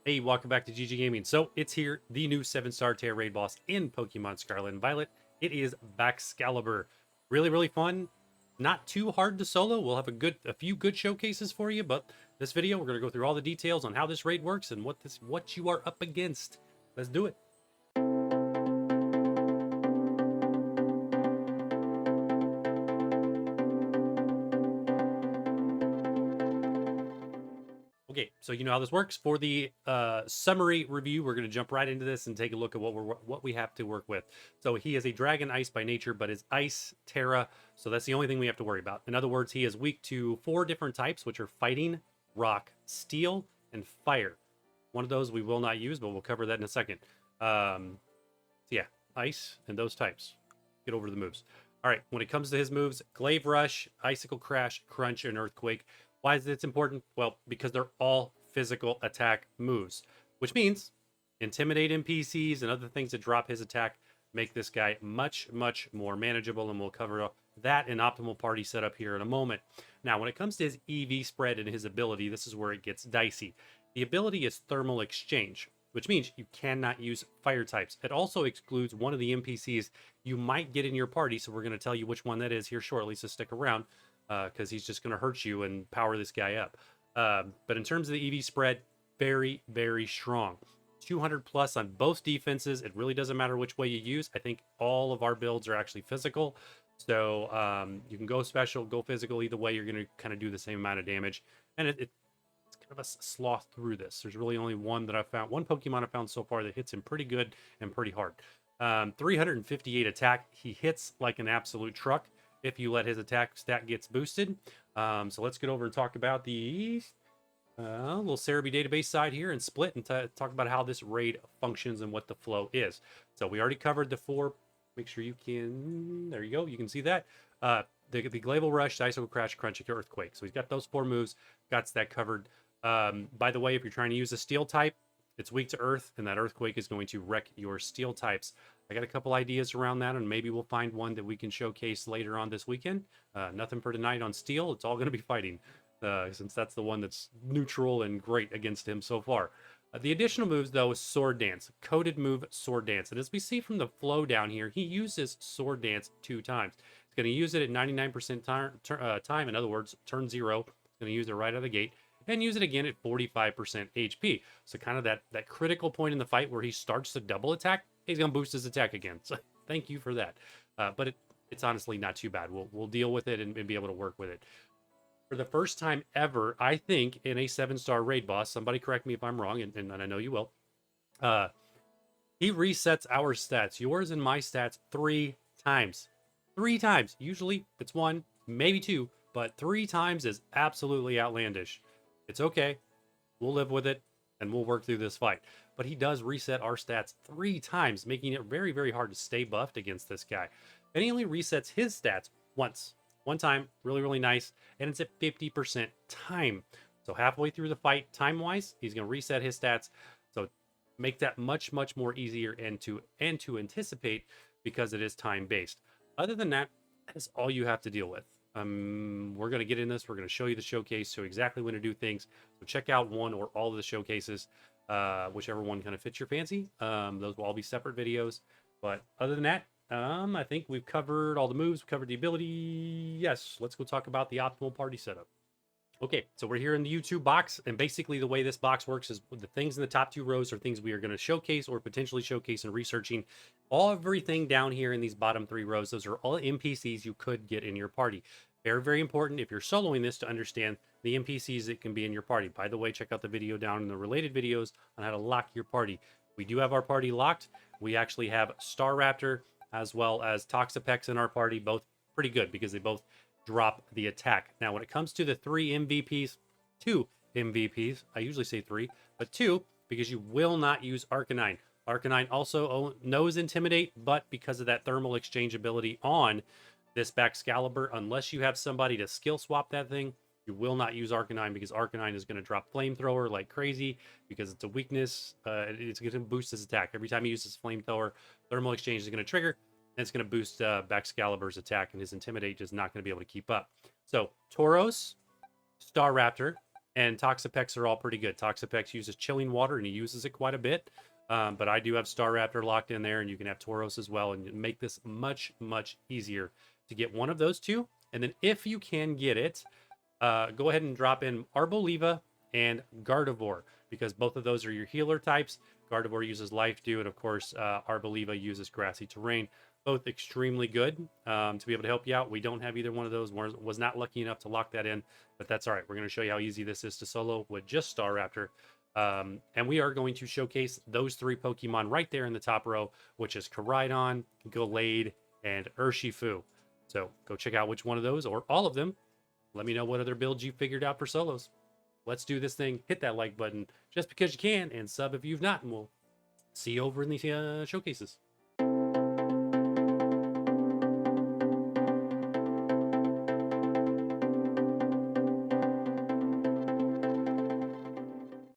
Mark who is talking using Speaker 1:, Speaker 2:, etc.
Speaker 1: Hey, welcome back to gggaming. So it's here, the new 7-star Tera Raid boss in Pokemon Scarlet and Violet. It is Baxcalibur. Really fun. Not too hard to solo. We'll have a few good showcases for you, but this video we're gonna go through all the details on how this raid works and what you are up against. Let's do it. Okay, so you know how this works. For the summary review, we're going to jump right into this and take a look at what we have to work with. So he is a dragon ice by nature, but is ice Tera, so that's the only thing we have to worry about. In other words, he is weak to 4 different types, which are fighting, rock, steel, and fire. One of those we will not use, but we'll cover that in a second. So yeah, ice and those types. Get over the moves. All right, when it comes to his moves, Glaive Rush, Icicle Crash, Crunch, and Earthquake. Why is this important? Well, because they're all physical attack moves, which means intimidate NPCs and other things that drop his attack make this guy much more manageable, and we'll cover that in optimal party setup here in a moment. Now, when it comes to his EV spread and his ability, this is where it gets dicey. The ability is Thermal Exchange, which means you cannot use fire types. It also excludes one of the NPCs you might get in your party, so we're going to tell you which one that is here shortly, so stick around. Because he's just going to hurt you and power this guy up. But in terms of the EV spread, very strong. 200 plus on both defenses. It really doesn't matter which way you use. I think all of our builds are actually physical. So you can go special, go physical. Either way, you're going to kind of do the same amount of damage. And it's kind of a sloth through this. There's really only one Pokemon I found so far that hits him pretty good and pretty hard. 358 attack. He hits like an absolute truck if you let his attack stat gets boosted. So let's get over and talk about the little Cerebi database side here and split and talk about how this raid functions and what the flow is. So we already covered the 4. Make sure you can, there you go, you can see that. The Glaive Rush, Icicle Crash, Crunch, Earthquake. So he's got those 4 moves, got that covered. By the way, if you're trying to use a steel type, it's weak to earth, and that Earthquake is going to wreck your steel types. I got a couple ideas around that, and maybe we'll find one that we can showcase later on this weekend. Nothing for tonight on steel. It's all going to be fighting, since that's the one that's neutral and great against him so far. The additional moves, though, is Sword Dance. Coded move, Sword Dance. And as we see from the flow down here, he uses Sword Dance 2 times. He's going to use it at 99% time. In other words, turn 0. He's going to use it right out of the gate. And use it again at 45% HP. So kind of that critical point in the fight where he starts to double attack, he's going to boost his attack again. So thank you for that. But it's honestly not too bad. We'll deal with it and be able to work with it. For the first time ever, I think, in a 7-star raid boss, somebody correct me if I'm wrong, and I know you will, he resets our stats, yours and my stats, 3 times. 3 times. Usually it's 1, maybe 2, but 3 times is absolutely outlandish. It's okay. We'll live with it, and we'll work through this fight. But he does reset our stats 3 times, making it very hard to stay buffed against this guy. And he only resets his stats once. One time, really nice, and it's at 50% time. So halfway through the fight, time-wise, he's going to reset his stats. So make that much more easier and to anticipate because it is time-based. Other than that, that's all you have to deal with. We're going to get in this. We're going to show you the showcase, show exactly when to do things. So check out one or all of the showcases, whichever one kind of fits your fancy. Those will all be separate videos. But other than that, I think we've covered all the moves. We've covered the ability. Yes, let's go talk about the optimal party setup. Okay, so we're here in the YouTube box, and basically the way this box works is the things in the top 2 rows are things we are going to showcase or potentially showcase in researching. Everything down here in these bottom 3 rows, those are all NPCs you could get in your party. Very important if you're soloing this to understand the NPCs that can be in your party. By the way, check out the video down in the related videos on how to lock your party. We do have our party locked. We actually have Staraptor as well as Toxapex in our party, both pretty good because they both drop the attack. Now, when it comes to the 3 MVPs, 2 MVPs, I usually say 3, but 2 because you will not use Arcanine. Arcanine also knows Intimidate, but because of that thermal exchange ability on this Baxcalibur, unless you have somebody to skill swap that thing, you will not use Arcanine because Arcanine is going to drop Flamethrower like crazy because it's a weakness. It's going to boost his attack. Every time he uses Flamethrower, thermal exchange is going to trigger. And it's going to boost Baxcalibur's attack, and his Intimidate is not going to be able to keep up. So, Tauros, Staraptor, And Toxapex are all pretty good. Toxapex uses chilling water, and he uses it quite a bit. But I do have Staraptor locked in there, and you can have Tauros as well, and make this much, much easier to get one of those two. And then if you can get it, go ahead and drop in Arboliva and Gardevoir, because both of those are your healer types. Gardevoir uses Life Dew, and of course, Arboliva uses Grassy Terrain. Both extremely good to be able to help you out. We don't have either one of those. Was not lucky enough to lock that in, but that's all right. We're going to show you how easy this is to solo with just Staraptor. And we are going to showcase those 3 Pokemon right there in the top row, which is Koraidon, Gallade, and Urshifu. So go check out which one of those or all of them. Let me know what other builds you figured out for solos. Let's do this thing. Hit that like button just because you can, and sub if you've not, and we'll see you over in the showcases.